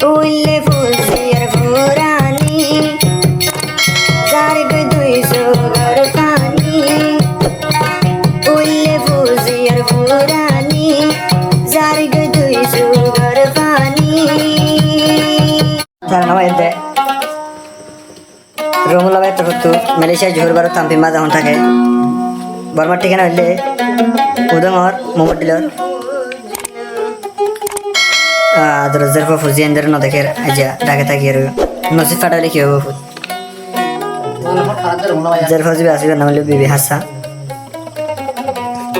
উল্লে ফুজিয়ার ফুরানি জারগ দুইশো ঘর পানি উল্লে ফুজিয়ার ফুরানি জারগ দুইশো ঘর পানি Cara nama ente Romula bai terhutu Malaysia Johor Baru Tampi Maza hon থাকে বর্মার ঠিকানা হইলে উদমর মোহাম্মদ ডিলার দরজার পর ফুজিয়ানদের ন দেখে আইজা ঢাকা থাকি আর নসিব ফাটাইলে কি হবে ফুট যার ফজিবে আসবে নাম হইলে বিবি হাসা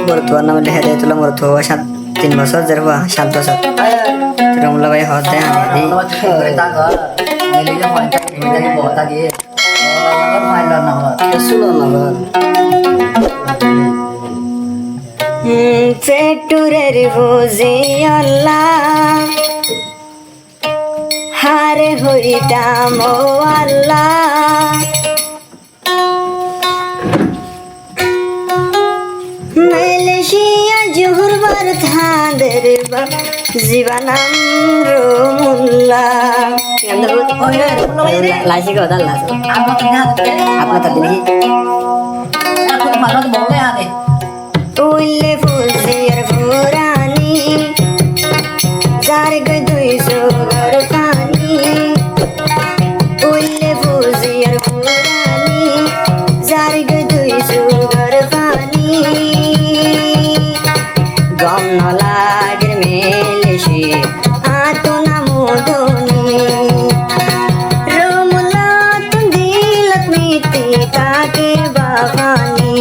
বড় তোর নাম হইলে হেদায়তুল্লাহ মরত হওয়া 3 বছর যার হওয়া 7 বছর রমুল্লা ভাই হদ দেয় আমি পেটুরের বুঝি আল্লাহ হারে হইতাম ও আল্লাহ মালয়েশিয়া জোহর বার থাঁদের জীবনাম রমুল্লা লাইসি কো দাল লাস আপনা তার দিলি উল্লে ফুজিয়ার ফুরানি জারগ দুইশো ঘর পানি উল্লে ফুজিয়ার ফুরানি জারগ দুইশো ঘর পানি গম নলাগের মেলেশি আতনা মোদনি রমুলা তুম দিলত মিতি কাকে বাবানি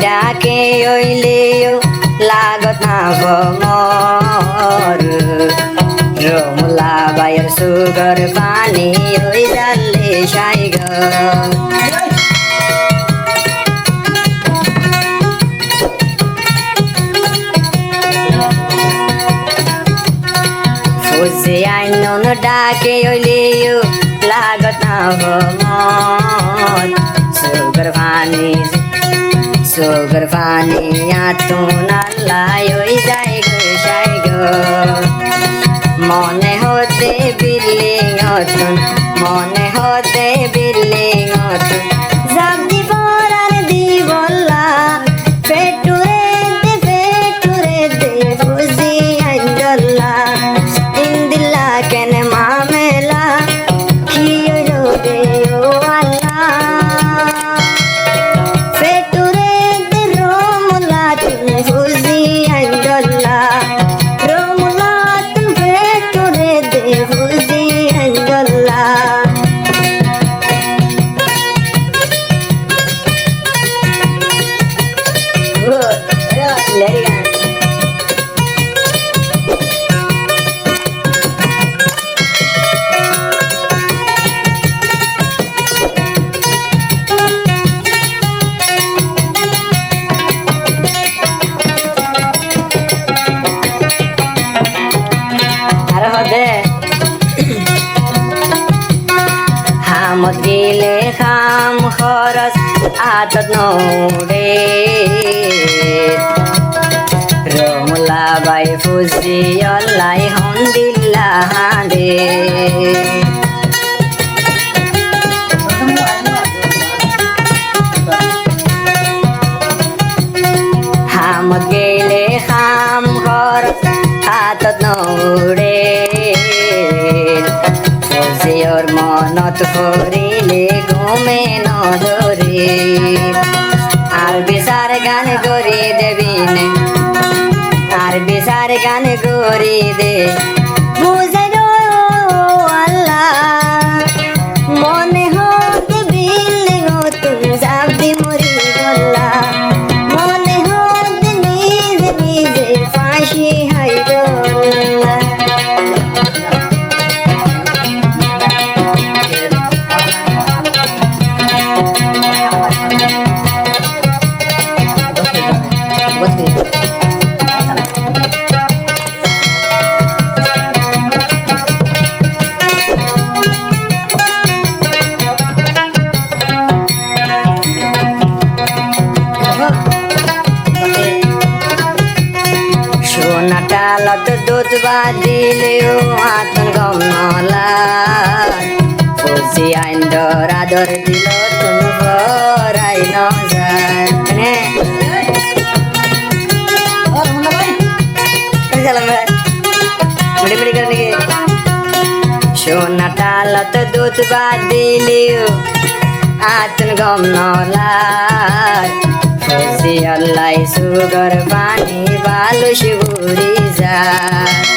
ডাকে ওইলেও লাগত না ভমর রমুলা বাইয়ের সুগর পানি ওই জালে সাইগ ফুজে আইন ডাকে ওইলেও লাগত না ভমর সুগর পানি সুগর পানি আতুন আল্লাহ ওই যাই গো সাই গো মনে হতে বিল্ডিং অতুন মনে হতে বিল্ডিং অতুন জাবদি পরার দিবল্লা পেটুরে দে বুঝি আইন্দল্লা ইন্দিল্লা কেন মামেলা কি রে ও আল্লাহ হামত গিলে খাম খরচ আতত নৌরে রমুলা বাই ফুজি অল্লাই হন্দিল্লা হাঁদে হামত গিলে খাম খরচ আতত নৌরে ফুজিওর মনত করিলে ঘুমে নধরে আর বিচার গান করি দেবিনে আর বিচার গান করি দে বুঝাই আল্লাহ মনে হতে বিল্ডিং তুমি যাবি মরি বললা মনে হতে নিজে নিজে ফাঁসি হাই বললা দিলিও আতন গম নলার ফুসি আইন দর আদর দিল তুন ভরাই ন যায় মানে মিড়ি করে নাকি সোনা টালত দুধ বাদ দিলিও আতন গম নলার ফুসি আল্লাহ সুগর পানি বালু শিবুরি যায়